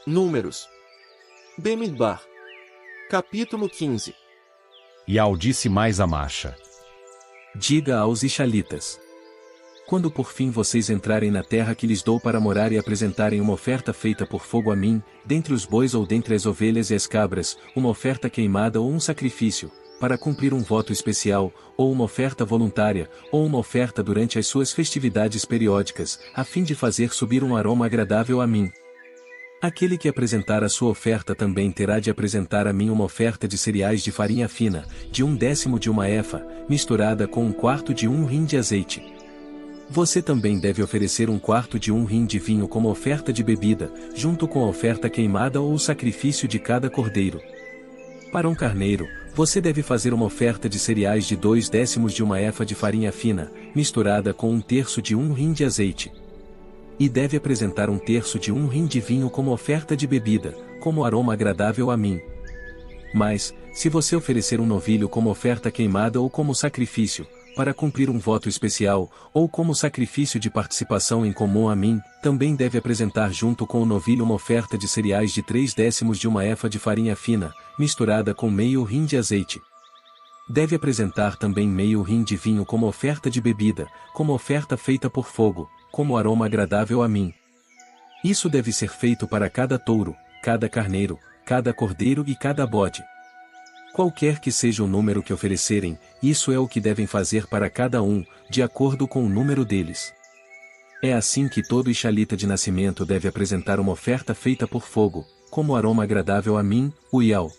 Números. Bemidbar. Capítulo 15. Ial disse mais a Macha: Diga aos Israelitas: quando por fim vocês entrarem na terra que lhes dou para morar e apresentarem uma oferta feita por fogo a mim, dentre os bois ou dentre as ovelhas e as cabras, uma oferta queimada ou um sacrifício, para cumprir um voto especial, ou uma oferta voluntária, ou uma oferta durante as suas festividades periódicas, a fim de fazer subir um aroma agradável a mim. Aquele que apresentar a sua oferta também terá de apresentar a mim uma oferta de cereais de farinha fina, de 1/10 de uma efa, misturada com 1/4 de um hin de azeite. Você também deve oferecer 1/4 de um hin de vinho como oferta de bebida, junto com a oferta queimada ou o sacrifício de cada cordeiro. Para um carneiro, você deve fazer uma oferta de cereais de 2/10 de uma efa de farinha fina, misturada com 1/3 de um hin de azeite. E deve apresentar 1/3 de um hin de vinho como oferta de bebida, como aroma agradável a mim. Mas, se você oferecer um novilho como oferta queimada ou como sacrifício, para cumprir um voto especial, ou como sacrifício de participação em comum a mim, também deve apresentar junto com o novilho uma oferta de cereais de 3/10 de uma efa de farinha fina, misturada com meio hin de azeite. Deve apresentar também meio hin de vinho como oferta de bebida, como oferta feita por fogo, como aroma agradável a mim. Isso deve ser feito para cada touro, cada carneiro, cada cordeiro e cada bode. Qualquer que seja o número que oferecerem, isso é o que devem fazer para cada um, de acordo com o número deles. É assim que todo israelita de nascimento deve apresentar uma oferta feita por fogo, como aroma agradável a mim, o Ial.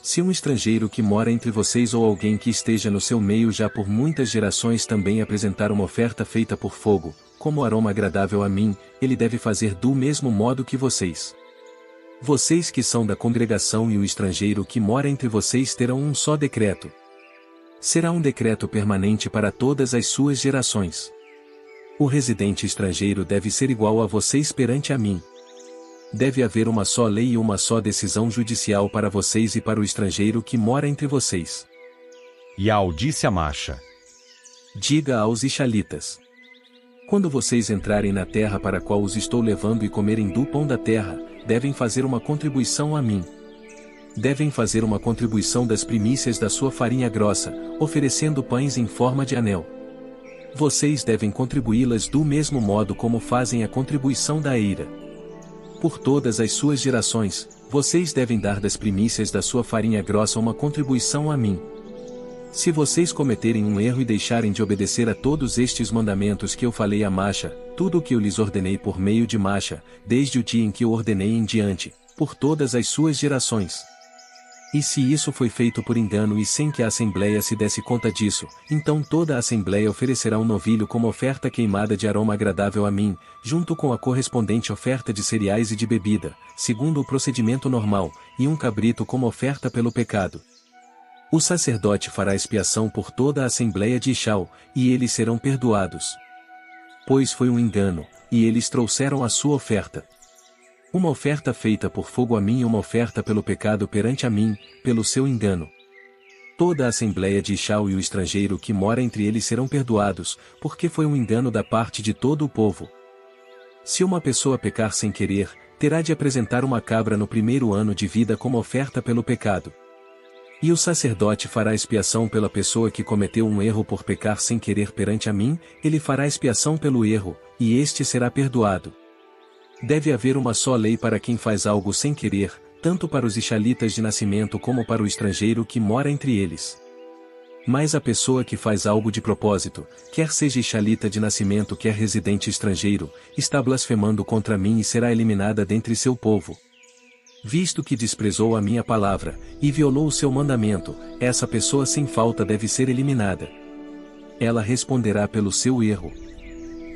Se um estrangeiro que mora entre vocês ou alguém que esteja no seu meio já por muitas gerações também apresentar uma oferta feita por fogo, como aroma agradável a mim, ele deve fazer do mesmo modo que vocês. Vocês que são da congregação e o estrangeiro que mora entre vocês terão um só decreto. Será um decreto permanente para todas as suas gerações. O residente estrangeiro deve ser igual a vocês perante a mim. Deve haver uma só lei e uma só decisão judicial para vocês e para o estrangeiro que mora entre vocês. Ial disse a Macha: Diga aos israelitas: quando vocês entrarem na terra para a qual os estou levando e comerem do pão da terra, devem fazer uma contribuição a mim. Devem fazer uma contribuição das primícias da sua farinha grossa, oferecendo pães em forma de anel. Vocês devem contribuí-las do mesmo modo como fazem a contribuição da eira. Por todas as suas gerações, vocês devem dar das primícias da sua farinha grossa uma contribuição a mim. Se vocês cometerem um erro e deixarem de obedecer a todos estes mandamentos que eu falei a Macha, tudo o que eu lhes ordenei por meio de Macha, desde o dia em que eu ordenei em diante, por todas as suas gerações. E se isso foi feito por engano e sem que a Assembleia se desse conta disso, então toda a Assembleia oferecerá um novilho como oferta queimada de aroma agradável a mim, junto com a correspondente oferta de cereais e de bebida, segundo o procedimento normal, e um cabrito como oferta pelo pecado. O sacerdote fará expiação por toda a Assembleia de Ishal, e eles serão perdoados. Pois foi um engano, e eles trouxeram a sua oferta. Uma oferta feita por fogo a mim e uma oferta pelo pecado perante a mim, pelo seu engano. Toda a Assembleia de Ishal e o estrangeiro que mora entre eles serão perdoados, porque foi um engano da parte de todo o povo. Se uma pessoa pecar sem querer, terá de apresentar uma cabra no primeiro ano de vida como oferta pelo pecado. E o sacerdote fará expiação pela pessoa que cometeu um erro por pecar sem querer perante a mim, ele fará expiação pelo erro, e este será perdoado. Deve haver uma só lei para quem faz algo sem querer, tanto para os israelitas de nascimento como para o estrangeiro que mora entre eles. Mas a pessoa que faz algo de propósito, quer seja israelita de nascimento quer residente estrangeiro, está blasfemando contra mim e será eliminada dentre seu povo. Visto que desprezou a minha palavra, e violou o seu mandamento, essa pessoa sem falta deve ser eliminada. Ela responderá pelo seu erro.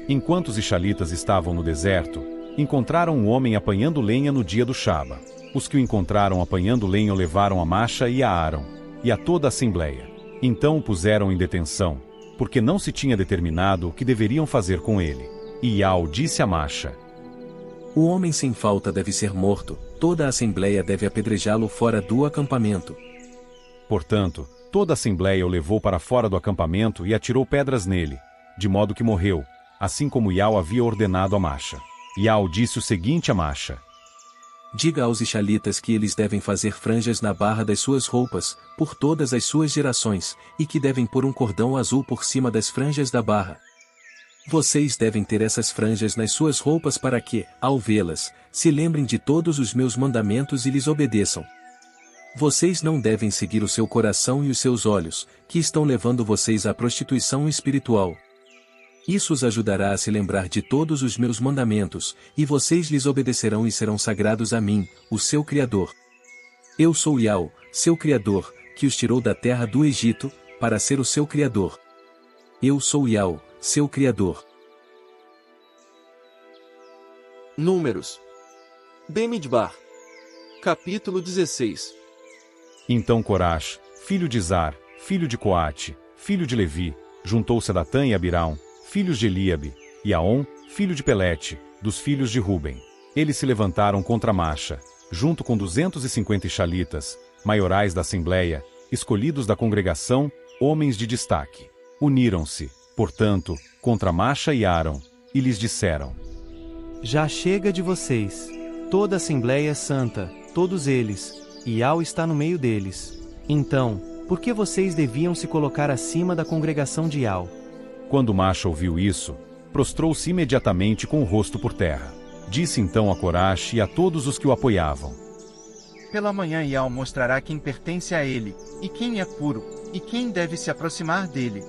Enquanto os israelitas estavam no deserto, encontraram um homem apanhando lenha no dia do Shaba. Os que o encontraram apanhando lenha o levaram a Macha e a Aaron, e a toda a Assembleia. Então o puseram em detenção, porque não se tinha determinado o que deveriam fazer com ele. E Ial disse a Macha: O homem sem falta deve ser morto, toda a Assembleia deve apedrejá-lo fora do acampamento. Portanto, toda a Assembleia o levou para fora do acampamento e atirou pedras nele, de modo que morreu, assim como Ial havia ordenado a Macha. Ial disse o seguinte a Macha: Diga aos israelitas que eles devem fazer franjas na barra das suas roupas, por todas as suas gerações, e que devem pôr um cordão azul por cima das franjas da barra. Vocês devem ter essas franjas nas suas roupas para que, ao vê-las, se lembrem de todos os meus mandamentos e lhes obedeçam. Vocês não devem seguir o seu coração e os seus olhos, que estão levando vocês à prostituição espiritual. Isso os ajudará a se lembrar de todos os meus mandamentos, e vocês lhes obedecerão e serão sagrados a mim, o seu Criador. Eu sou Yahweh, seu Criador, que os tirou da terra do Egito, para ser o seu Criador. Eu sou Yahweh, seu Criador. Números. Bemidbar. Capítulo 16. Então Corás, filho de Zar, filho de Coate, filho de Levi, juntou-se a Datã e Abirão, filhos de Eliabe, e Aon, filho de Pelete, dos filhos de Ruben. Eles se levantaram contra Macha, junto com 250 israelitas, maiorais da Assembleia, escolhidos da congregação, homens de destaque. Uniram-se, portanto, contra Macha e Aram, e lhes disseram: Já chega de vocês. Toda a Assembleia é santa, todos eles, e Yahweh está no meio deles. Então, por que vocês deviam se colocar acima da congregação de Yahweh? Quando Macha ouviu isso, prostrou-se imediatamente com o rosto por terra. Disse então a Corás e a todos os que o apoiavam: Pela manhã Yahweh mostrará quem pertence a ele, e quem é puro, e quem deve se aproximar dele.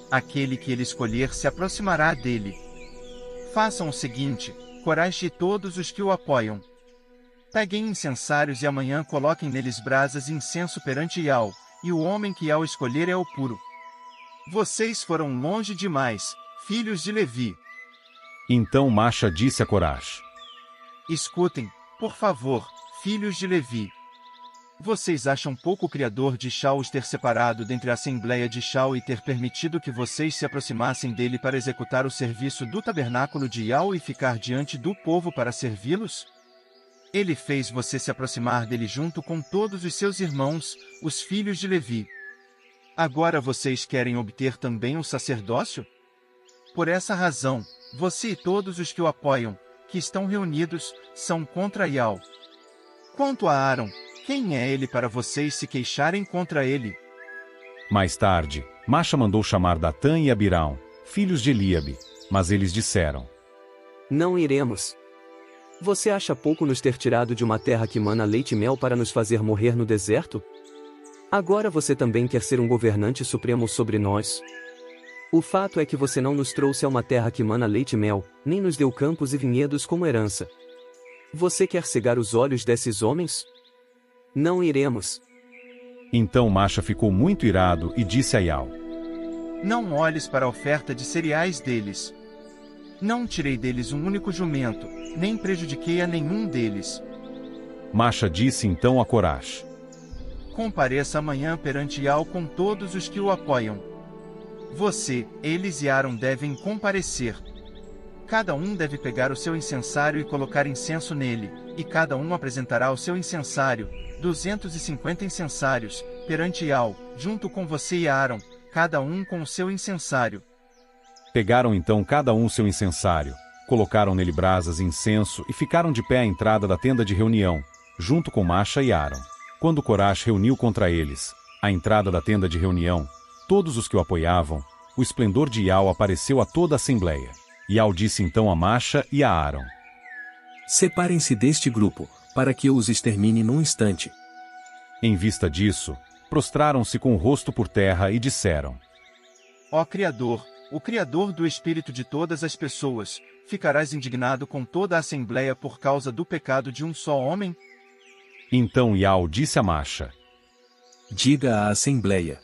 Aquele que ele escolher se aproximará dele. Façam o seguinte, Corás e todos os que o apoiam. Peguem incensários e amanhã coloquem neles brasas e incenso perante Yahweh, e o homem que Yahweh escolher é o puro. Vocês foram longe demais, filhos de Levi. Então Macha disse a Corás: Escutem, por favor, filhos de Levi. Vocês acham pouco o Criador de Shaul os ter separado dentre a Assembleia de Shaul e ter permitido que vocês se aproximassem dele para executar o serviço do tabernáculo de Yahweh e ficar diante do povo para servi-los? Ele fez você se aproximar dele junto com todos os seus irmãos, os filhos de Levi. Agora vocês querem obter também o sacerdócio? Por essa razão, você e todos os que o apoiam, que estão reunidos, são contra Yahweh. Quanto a Aram, quem é ele para vocês se queixarem contra ele? Mais tarde, Macha mandou chamar Datã e Abirão, filhos de Eliabe, mas eles disseram: Não iremos. Você acha pouco nos ter tirado de uma terra que mana leite e mel para nos fazer morrer no deserto? Agora você também quer ser um governante supremo sobre nós? O fato é que você não nos trouxe a uma terra que mana leite e mel, nem nos deu campos e vinhedos como herança. Você quer cegar os olhos desses homens? Não iremos. Então Macha ficou muito irado e disse a Yahweh: Não olhes para a oferta de cereais deles. Não tirei deles um único jumento, nem prejudiquei a nenhum deles. Macha disse então a Corás: Compareça amanhã perante Yahweh com todos os que o apoiam. Você, eles e Aram devem comparecer. Cada um deve pegar o seu incensário e colocar incenso nele, e cada um apresentará o seu incensário, 250 incensários, perante Yahweh, junto com você e Aram, cada um com o seu incensário. Pegaram então cada um seu incensário, colocaram nele brasas e incenso e ficaram de pé à entrada da tenda de reunião, junto com Macha e Aram. Quando Corás reuniu contra eles, à entrada da tenda de reunião, todos os que o apoiavam, o esplendor de Yahweh apareceu a toda a Assembleia. Yahweh disse então a Macha e a Aram: Separem-se deste grupo, para que eu os extermine num instante. Em vista disso, prostraram-se com o rosto por terra e disseram: Ó Criador, o Criador do espírito de todas as pessoas, ficarás indignado com toda a Assembleia por causa do pecado de um só homem? Então Yahweh disse a Macha: Diga à Assembleia: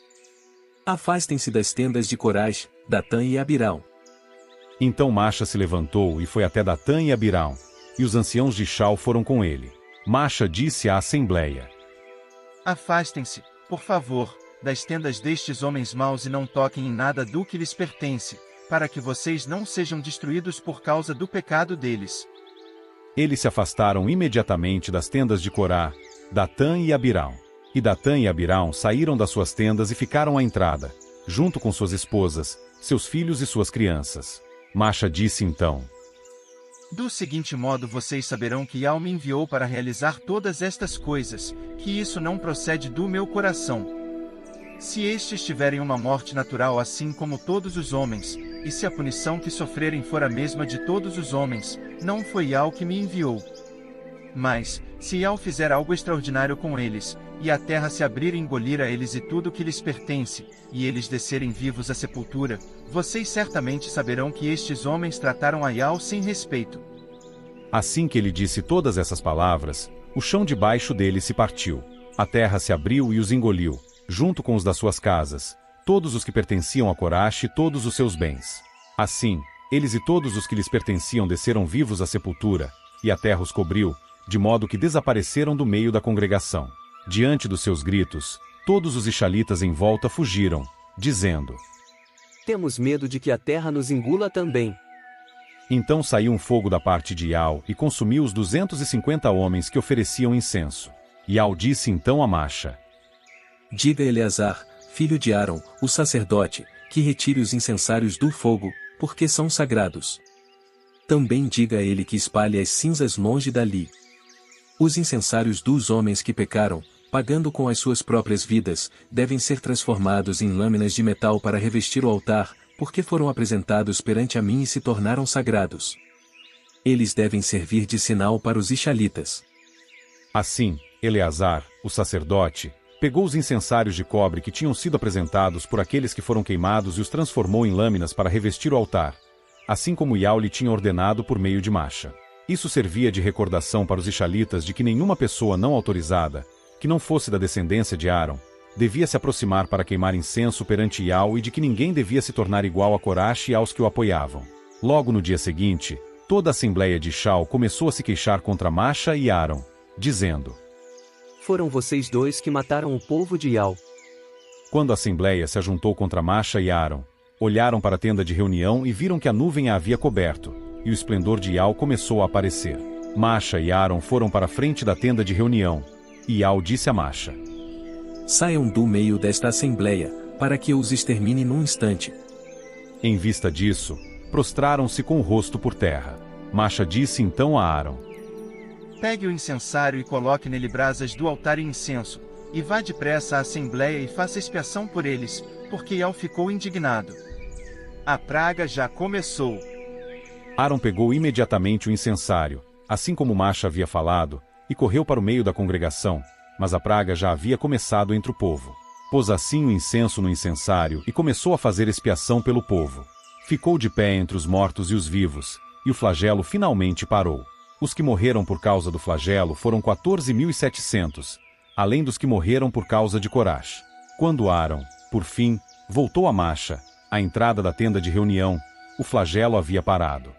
Afastem-se das tendas de Corás, Datã e Abirão. Então Macha se levantou e foi até Datã e Abirão, e os anciãos de Shaul foram com ele. Macha disse à Assembleia: Afastem-se, por favor, das tendas destes homens maus e não toquem em nada do que lhes pertence, para que vocês não sejam destruídos por causa do pecado deles. Eles se afastaram imediatamente das tendas de Corá, Datã e Abirão. E Datã e Abirão saíram das suas tendas e ficaram à entrada, junto com suas esposas, seus filhos e suas crianças. Macha disse então: Do seguinte modo vocês saberão que Yahweh me enviou para realizar todas estas coisas, que isso não procede do meu coração. Se estes tiverem uma morte natural assim como todos os homens, e se a punição que sofrerem for a mesma de todos os homens, não foi Yahweh que me enviou. Mas, se Yahweh fizer algo extraordinário com eles, e a terra se abrir e engolir a eles e tudo que lhes pertence, e eles descerem vivos à sepultura, vocês certamente saberão que estes homens trataram a Yahweh sem respeito. Assim que ele disse todas essas palavras, o chão debaixo deles se partiu. A terra se abriu e os engoliu, junto com os das suas casas, todos os que pertenciam a Coraxe e todos os seus bens. Assim, eles e todos os que lhes pertenciam desceram vivos à sepultura, e a terra os cobriu, de modo que desapareceram do meio da congregação. Diante dos seus gritos, todos os israelitas em volta fugiram, dizendo: Temos medo de que a terra nos engula também. Então saiu um fogo da parte de Yahweh e consumiu os 250 homens que ofereciam incenso. Yahweh disse então a Macha: Diga a Eleazar, filho de Arão, o sacerdote, que retire os incensários do fogo, porque são sagrados. Também diga a ele que espalhe as cinzas longe dali. Os incensários dos homens que pecaram, pagando com as suas próprias vidas, devem ser transformados em lâminas de metal para revestir o altar, porque foram apresentados perante a mim e se tornaram sagrados. Eles devem servir de sinal para os israelitas. Assim, Eleazar, o sacerdote, pegou os incensários de cobre que tinham sido apresentados por aqueles que foram queimados e os transformou em lâminas para revestir o altar, assim como Yahweh lhe tinha ordenado por meio de Macha. Isso servia de recordação para os israelitas de que nenhuma pessoa não autorizada, que não fosse da descendência de Arão, devia se aproximar para queimar incenso perante Yahweh e de que ninguém devia se tornar igual a Coraxe e aos que o apoiavam. Logo no dia seguinte, toda a assembleia de Shau começou a se queixar contra Macha e Arão, dizendo: Foram vocês dois que mataram o povo de Yahweh. Quando a assembleia se ajuntou contra Macha e Arão, olharam para a tenda de reunião e viram que a nuvem a havia coberto, e o esplendor de Yahweh começou a aparecer. Macha e Arão foram para a frente da tenda de reunião, e Yahweh disse a Macha: Saiam do meio desta assembleia, para que eu os extermine num instante. Em vista disso, prostraram-se com o rosto por terra. Macha disse então a Arão: Pegue o incensário e coloque nele brasas do altar e incenso, e vá depressa à assembleia e faça expiação por eles, porque Yahweh ficou indignado. A praga já começou. Arão pegou imediatamente o incensário, assim como Macha havia falado, e correu para o meio da congregação, mas a praga já havia começado entre o povo. Pôs assim o incenso no incensário e começou a fazer expiação pelo povo. Ficou de pé entre os mortos e os vivos, e o flagelo finalmente parou. Os que morreram por causa do flagelo foram 14.700, além dos que morreram por causa de Coraxe. Quando Arão, por fim, voltou a Macha, à entrada da tenda de reunião, o flagelo havia parado.